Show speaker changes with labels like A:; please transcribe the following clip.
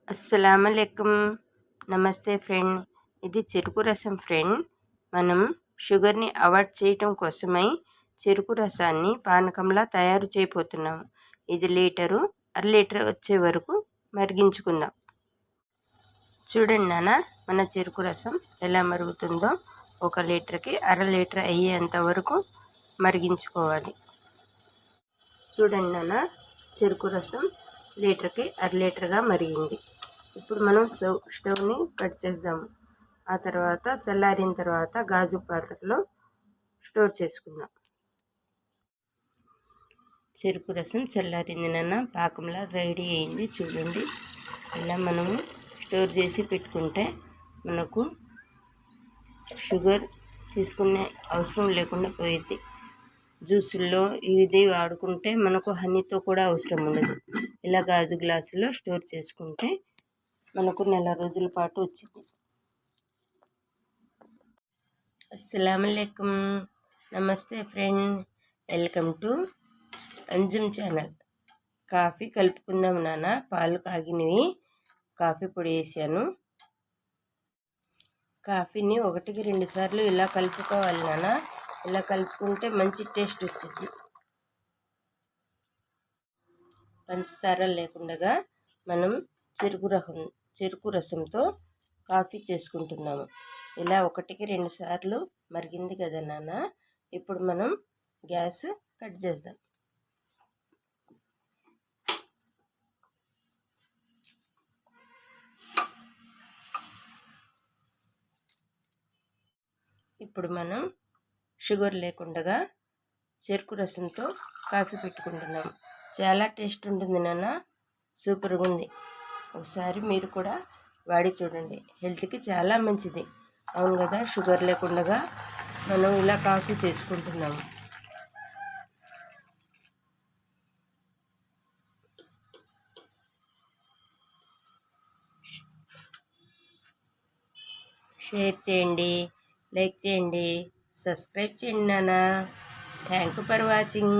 A: అస్సలాముఅలైకుం. నమస్తే ఫ్రెండ్. ఇది చెరుకు రసం ఫ్రెండ్. మనం షుగర్ని అవాయిడ్ చేయటం కోసమై చెరుకు రసాన్ని పానకంలా తయారు చేయబోతున్నాము. ఇది అర లీటర్ వచ్చే వరకు మరిగించుకుందాం. చూడండి నాన్న, మన చెరుకు రసం ఎలా మరుగుతుందో. 1 లీటర్కి అర లీటర్ అయ్యేంత వరకు మరిగించుకోవాలి. చూడండి నాన్న, చెరుకు రసం లీటర్కి అర లీటర్గా మరిగింది. ఇప్పుడు మనం స్టవ్ని కట్ చేద్దాము. ఆ తర్వాత చల్లారిన తర్వాత గాజు పాత్రలో స్టోర్ చేసుకుందాం. చెరుకు రసం చల్లారింది నాన్న, పాకంలా రెడీ అయింది. చూడండి, ఇలా మనము స్టోర్ చేసి పెట్టుకుంటే మనకు షుగర్ తీసుకునే అవసరం లేకుండా పోయింది. జ్యూసుల్లో ఇది వాడుకుంటే మనకు హనీతో కూడా అవసరం ఉండదు. ఇలా గాజు గ్లాసులో స్టోర్ చేసుకుంటే మనకు నెల రోజుల పాటు వచ్చింది. అస్సలాముఅలైకుం. నమస్తే friend. Welcome to Anjum channel. Coffee కలుపుకుందాం నాన్న. పాలు కాగినవి, కాఫీ పొడి వేసాను. కాఫీని 1కి 2 సార్లు ఇలా కలుపుకోవాలి నాన్న. ఇలా కలుపుకుంటే మంచి టేస్ట్ వచ్చింది. పంచదార లేకుండా మనం చెరుకు రసంతో కాఫీ చేసుకుంటున్నాము. ఇలా 1కి 2 సార్లు మరిగింది కదా నాన్న. ఇప్పుడు మనం గ్యాస్ కట్ చేద్దాం. ఇప్పుడు మనం షుగర్ లేకుండా చెరుకు రసంతో కాఫీ పెట్టుకుంటున్నాం. చాలా టేస్ట్ ఉంటుంది నాన్న, సూపర్గా ఉంది. ఒకసారి మీరు కూడా వాడి చూడండి, హెల్త్కి చాలా మంచిది. అవును కదా, షుగర్ లేకుండా మనం ఇలా కాఫీ చేసుకుంటున్నాము. షేర్ చేయండి, లైక్ చేయండి, సబ్స్క్రైబ్ చేయండి నాన్న. Thank you for watching.